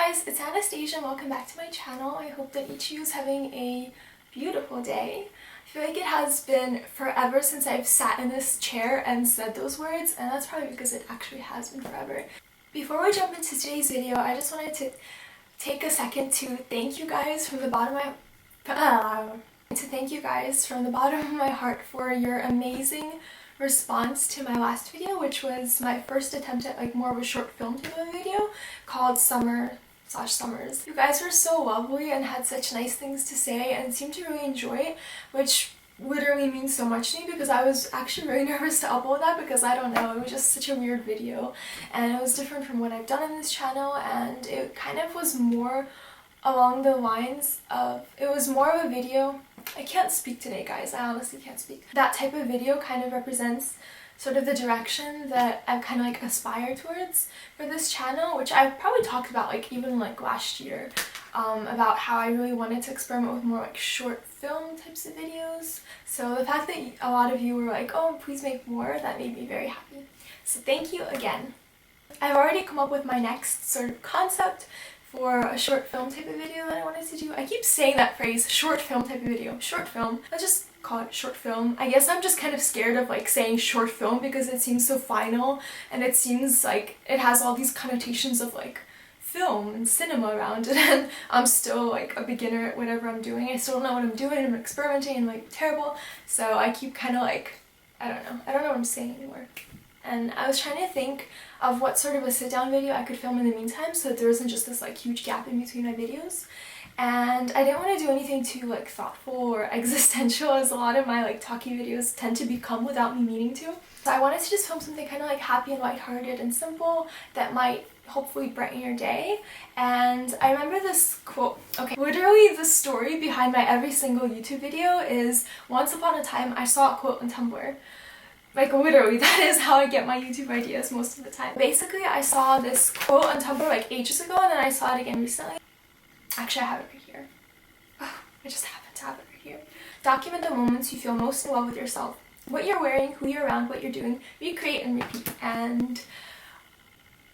guys, it's Anastasia and welcome back to my channel. I hope that each of you is having a beautiful day. I feel like it has been forever since I've sat in this chair and said those words, and that's probably because it actually has been forever. Before we jump into today's video, I just wanted to take a second to thank you guys from the bottom of my heart for your amazing response to my last video, which was my first attempt at like more of a short film type of video called Summers. You guys were so lovely and had such nice things to say and seemed to really enjoy it, which literally means so much to me because I was actually really nervous to upload that because I don't know, it was just such a weird video and it was different from what I've done in this channel, and it kind of was more along the lines of, it was more of a video. I can't speak today, guys. I honestly can't speak. That type of video kind of represents sort of the direction that I've kind of like aspired towards for this channel, which I've probably talked about like even like last year, about how I really wanted to experiment with more like short film types of videos. So the fact that a lot of you were like, oh, please make more, that made me very happy. So thank you again. I've already come up with my next sort of concept for a short film type of video that I wanted to do. I keep saying that phrase, short film type of video. Short film. Let's just call it short film. I guess I'm just kind of scared of like saying short film because it seems so final and it seems like it has all these connotations of like film and cinema around it, and I'm still like a beginner at whatever I'm doing. I still don't know what I'm doing. I'm experimenting and like terrible. So I keep kind of like, I don't know what I'm saying anymore. And I was trying to think of what sort of a sit-down video I could film in the meantime so that there isn't just this like huge gap in between my videos. And I didn't want to do anything too like thoughtful or existential, as a lot of my like talky videos tend to become without me meaning to. So I wanted to just film something kind of like happy and lighthearted and simple that might hopefully brighten your day. And I remember this quote. Okay, literally the story behind my every single YouTube video is once upon a time I saw a quote on Tumblr. Like literally, that is how I get my YouTube ideas most of the time. Basically, I saw this quote on Tumblr like ages ago and then I saw it again recently. Actually, I have it right here. Oh, I just happen to have it right here. Document the moments you feel most in love with yourself. What you're wearing, who you're around, what you're doing. Recreate and repeat. And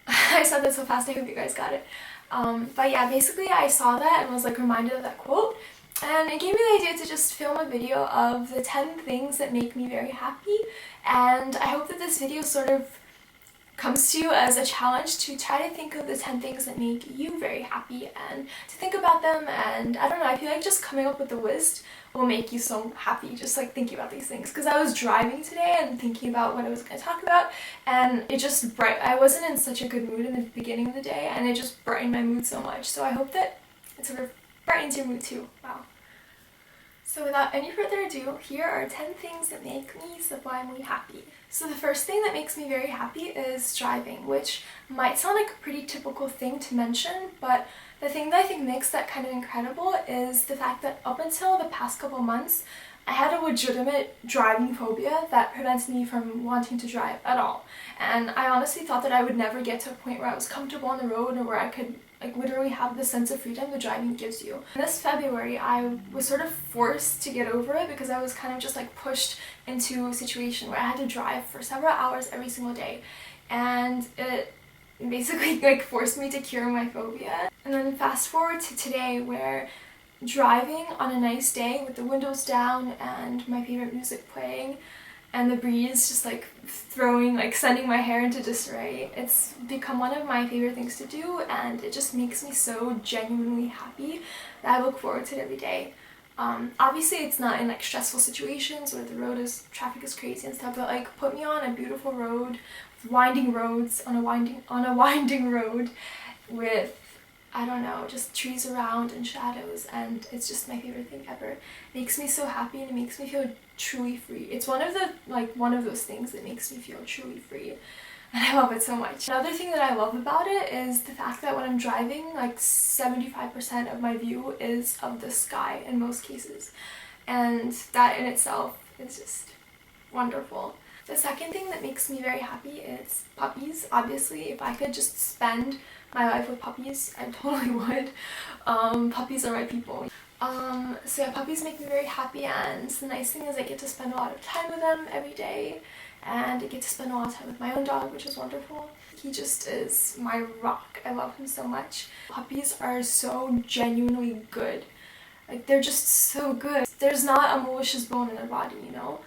I said that so fast, I hope you guys got it. But yeah, basically I saw that and was like reminded of that quote. And it gave me the idea to just film a video of the 10 things that make me very happy, and I hope that this video sort of comes to you as a challenge to try to think of the 10 things that make you very happy and to think about them. And I don't know, I feel like just coming up with the list will make you so happy just like thinking about these things, because I was driving today and thinking about what I was going to talk about, and it just I wasn't in such a good mood in the beginning of the day and it just brightened my mood so much. So I hope that it sort of brightens your mood too. Wow. So without any further ado, here are 10 things that make me sublimely happy. So the first thing that makes me very happy is driving, which might sound like a pretty typical thing to mention, but the thing that I think makes that kind of incredible is the fact that up until the past couple months, I had a legitimate driving phobia that prevents me from wanting to drive at all. And I honestly thought that I would never get to a point where I was comfortable on the road or where I could like literally have the sense of freedom that driving gives you. And this February, I was sort of forced to get over it because I was kind of just like pushed into a situation where I had to drive for several hours every single day. And it basically like forced me to cure my phobia. And then fast forward to today, where driving on a nice day with the windows down and my favorite music playing and the breeze just like sending my hair into disarray, it's become one of my favorite things to do, and it just makes me so genuinely happy that I look forward to it every day. Obviously it's not in like stressful situations where the traffic is crazy and stuff, but like put me on a beautiful road, winding roads, on a winding road with, I don't know, just trees around and shadows, and it's just my favorite thing ever. It makes me so happy and it makes me feel truly free. It's one of those things that makes me feel truly free, and I love it so much. Another thing that I love about it is the fact that when I'm driving, like 75% of my view is of the sky in most cases, and that in itself is just wonderful. The second thing that makes me very happy is puppies. Obviously, if I could just spend my life with puppies, I totally would. Puppies are my people. So yeah, puppies make me very happy, and the nice thing is I get to spend a lot of time with them every day, and I get to spend a lot of time with my own dog, which is wonderful. He just is my rock. I love him so much. Puppies are so genuinely good. Like, they're just so good. There's not a malicious bone in their body, you know?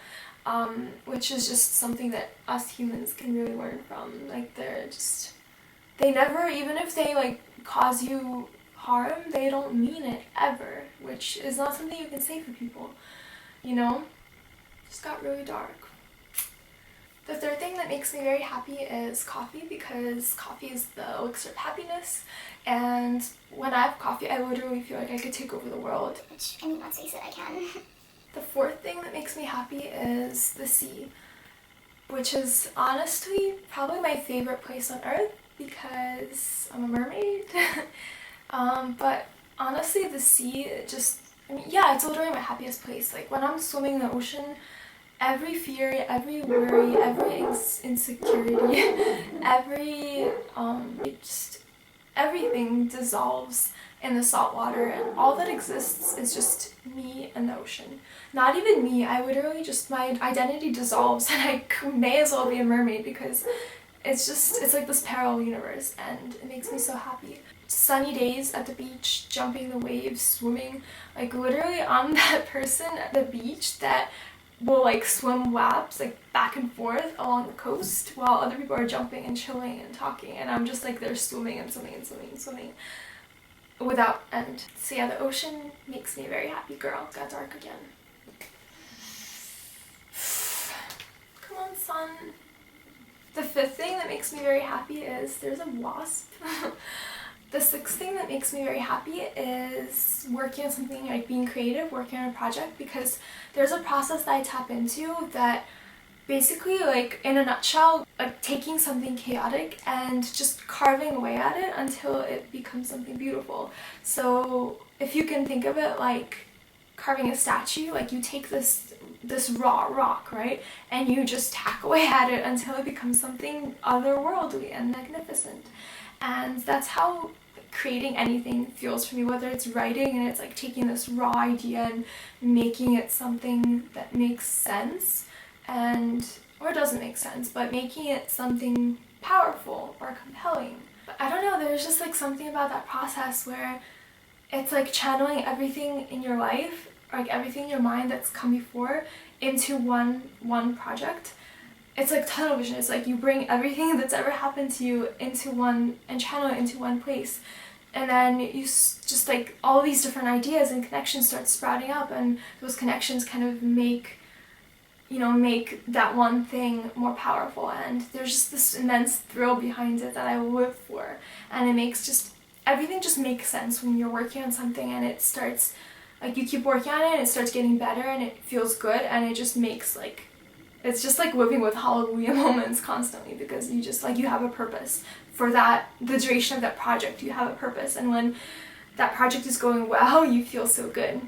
Which is just something that us humans can really learn from. Like, they never, even if they like cause you harm, they don't mean it ever, which is not something you can say for people, you know? Just got really dark. The third thing that makes me very happy is coffee, because coffee is the elixir of happiness, and when I have coffee, I literally feel like I could take over the world. Which, I mean, let's face it, I can. The fourth thing that makes me happy is the sea, which is honestly probably my favorite place on earth because I'm a mermaid. But honestly, the sea, I mean, yeah, it's literally my happiest place. Like, when I'm swimming in the ocean, every fear, every worry, every insecurity, everything dissolves in the salt water, and all that exists is just me and the ocean. Not even me, my identity dissolves, and I may as well be a mermaid because it's like this parallel universe, and it makes me so happy. Sunny days at the beach, jumping the waves, swimming, like literally I'm that person at the beach that will like swim laps like back and forth along the coast while other people are jumping and chilling and talking, and I'm just like there swimming and swimming and swimming and swimming without end. So yeah, the ocean makes me a very happy girl. It got dark again. Come on, sun. The fifth thing that makes me very happy is there's a wasp. The sixth thing that makes me very happy is working on something, like being creative, working on a project, because there's a process that I tap into that basically, like in a nutshell, like taking something chaotic and just carving away at it until it becomes something beautiful. So if you can think of it like carving a statue, like you take this raw rock, right, and you just hack away at it until it becomes something otherworldly and magnificent. And that's how creating anything feels for me, whether it's writing and it's like taking this raw idea and making it something that makes sense, or doesn't make sense, but making it something powerful or compelling. But I don't know, there's just like something about that process where it's like channeling everything in your life, or like everything in your mind that's come before into one project. It's like tunnel vision. It's like you bring everything that's ever happened to you into one and channel it into one place, and then you just like all these different ideas and connections start sprouting up, and those connections kind of make that one thing more powerful, and there's just this immense thrill behind it that I live for, and it makes everything just makes sense when you're working on something, and it starts like you keep working on it and it starts getting better and it feels good, and it just makes like it's just like living with hallelujah moments constantly, because you just like you have a purpose for the duration of that project. You have a purpose, and when that project is going well, you feel so good.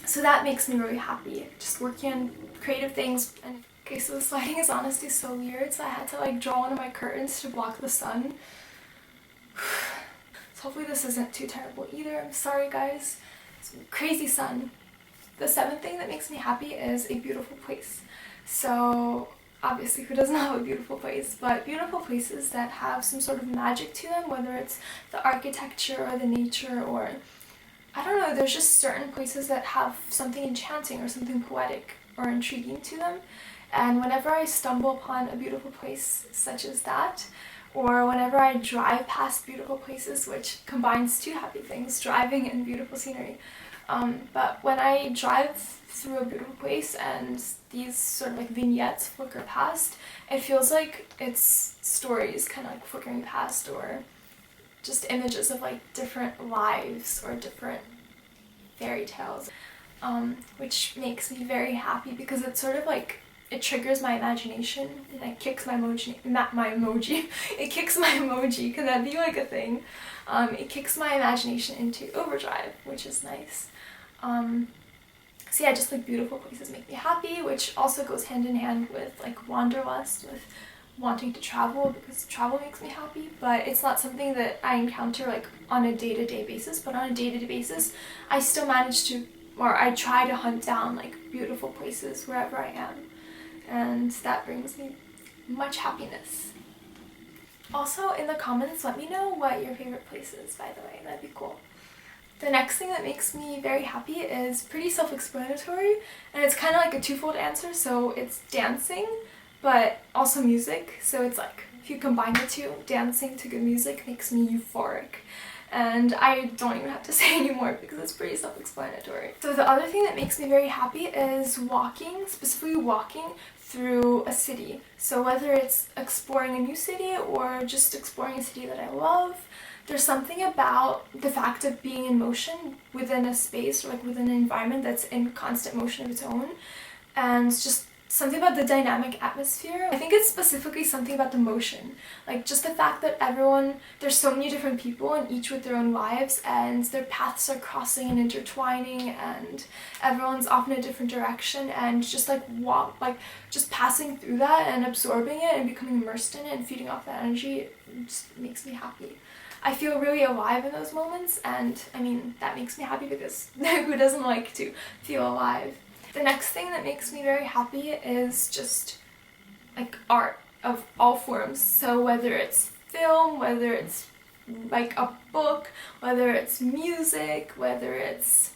So that makes me really happy, just working on creative things. And okay, so this lighting is honestly so weird, so I had to like draw one of my curtains to block the sun. So hopefully this isn't too terrible either. I'm sorry guys. It's crazy sun. The seventh thing that makes me happy is a beautiful place. So obviously who doesn't have a beautiful place, but beautiful places that have some sort of magic to them, whether it's the architecture or the nature, or I don't know, there's just certain places that have something enchanting or something poetic or intriguing to them. And whenever I stumble upon a beautiful place such as that, or whenever I drive past beautiful places, which combines two happy things, driving and beautiful scenery, but when I drive through a beautiful place and these sort of like vignettes flicker past, it feels like it's stories kind of like flickering past, or just images of like different lives or different fairy tales, which makes me very happy because it's sort of like it triggers my imagination and it kicks my emoji, it kicks my emoji, could that be like a thing? It kicks my imagination into overdrive, which is nice. So yeah, just like beautiful places make me happy, which also goes hand in hand with like wanderlust, with wanting to travel, because travel makes me happy, but it's not something that I encounter like on a day-to-day basis, but on a day-to-day basis I still manage to, or I try to hunt down like beautiful places wherever I am. and that brings me much happiness. Also, in the comments, let me know what your favorite place is, by the way. That'd be cool. The next thing that makes me very happy is pretty self-explanatory, and it's kind of like a twofold answer. So it's dancing, but also music. So it's like, if you combine the two, dancing to good music makes me euphoric. And I don't even have to say anymore because it's pretty self-explanatory. So the other thing that makes me very happy is walking, specifically walking through a city. So whether it's exploring a new city or just exploring a city that I love, there's something about the fact of being in motion within a space or like within an environment that's in constant motion of its own, and just something about the dynamic atmosphere. I think it's specifically something about the motion, like just the fact that there's so many different people and each with their own lives, and their paths are crossing and intertwining, and everyone's off in a different direction, and just like just passing through that and absorbing it and becoming immersed in it and feeding off that energy just makes me happy. I feel really alive in those moments, and I mean, that makes me happy because who doesn't like to feel alive? The next thing that makes me very happy is just like art of all forms. So whether it's film, whether it's like a book, whether it's music, whether it's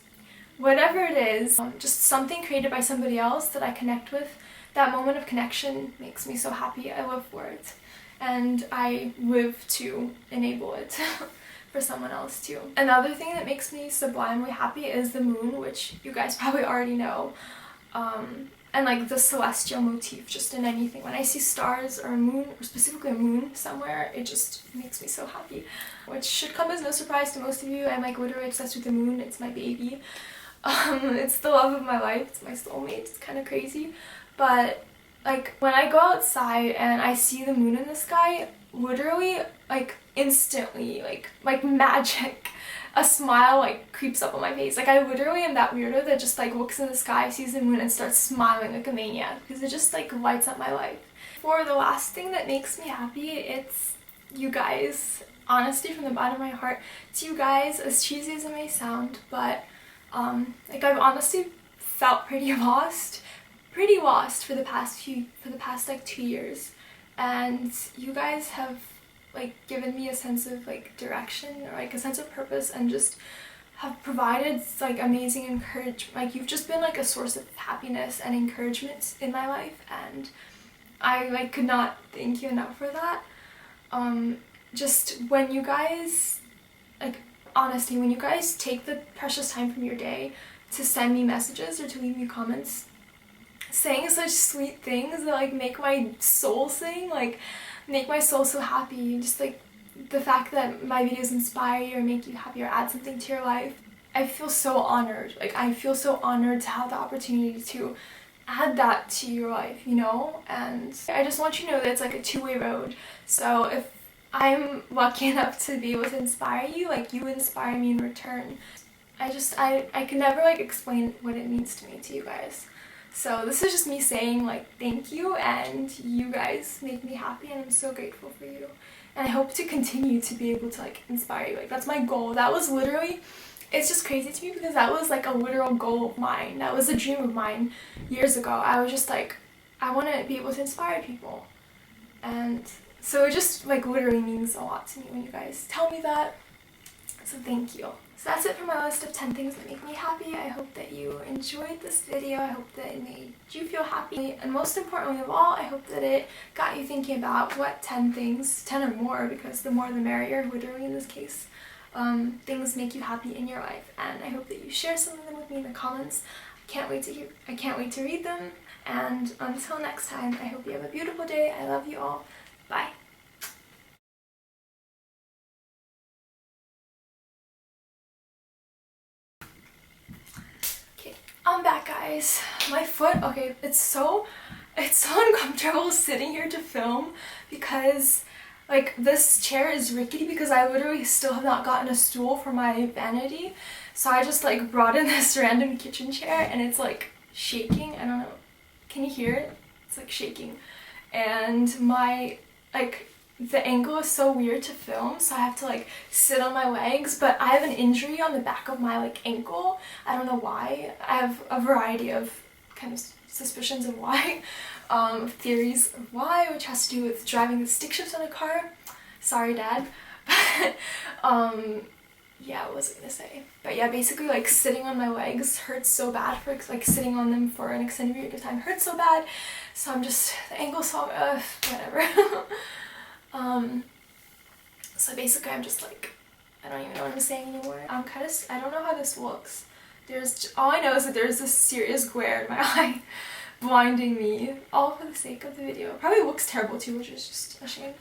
whatever it is, just something created by somebody else that I connect with, that moment of connection makes me so happy. I live for it. And I live to enable it for someone else too. Another thing that makes me sublimely happy is the moon, which you guys probably already know. And like the celestial motif just in anything. When I see stars or a moon, or specifically a moon somewhere, it just makes me so happy. Which should come as no surprise to most of you. I'm like literally obsessed with the moon. It's my baby. It's the love of my life. It's my soulmate. It's kind of crazy. But like when I go outside and I see the moon in the sky, literally like instantly, like magic, a smile like creeps up on my face. Like I literally am that weirdo that just like looks in the sky, sees the moon and starts smiling like a maniac because it just like lights up my life. For the last thing that makes me happy, it's you guys. Honestly, from the bottom of my heart, it's you guys, as cheesy as it may sound, but like I've honestly felt pretty lost for the past like 2 years, and you guys have like given me a sense of like direction or like a sense of purpose, and just have provided like amazing encouragement. Like you've just been like a source of happiness and encouragement in my life, and I like could not thank you enough for that. Just when you guys, like honestly, when you guys take the precious time from your day to send me messages or to leave me comments saying such sweet things that like make my soul sing, like make my soul so happy, just like the fact that my videos inspire you or make you happy or add something to your life, I feel so honored. Like I feel so honored to have the opportunity to add that to your life, you know? And I just want you to know that it's like a two-way road. So if I'm lucky enough to be able to inspire you, like you inspire me in return. I can never like explain what it means to me to you guys. So this is just me saying like thank you, and you guys make me happy, and I'm so grateful for you. And I hope to continue to be able to like inspire you. Like that's my goal. That was literally, it's just crazy to me because that was like a literal goal of mine. That was a dream of mine years ago. I was just like, I want to be able to inspire people. And so it just like literally means a lot to me when you guys tell me that. So thank you. So that's it for my list of 10 things that make me happy. I hope that you enjoyed this video. I hope that it made you feel happy. And most importantly of all, I hope that it got you thinking about what 10 things, 10 or more, because the more the merrier, literally in this case, things make you happy in your life. And I hope that you share some of them with me in the comments. I can't wait to read them. And until next time, I hope you have a beautiful day. I love you all. Bye. I'm back, guys. My foot, okay, it's so uncomfortable sitting here to film because like this chair is rickety because I literally still have not gotten a stool for my vanity. So I just like brought in this random kitchen chair and it's like shaking. I don't know. Can you hear it? It's like shaking. And my the angle is so weird to film, so I have to like sit on my legs, but I have an injury on the back of my like ankle. I don't know why. I have a variety of kind of suspicions of why. theories of why, which has to do with driving the stick shift on a car. Sorry, Dad. Yeah, what was I gonna say? But yeah, basically like sitting on my legs hurts so bad, for like sitting on them for an extended period of time hurts so bad. So I'm just, the ankle so, whatever. So basically I'm just like, I don't even know what I'm saying anymore. I'm kind of, I don't know how this looks. All I know is that there's this serious glare in my eye blinding me, all for the sake of the video. It probably looks terrible too, which is just a shame.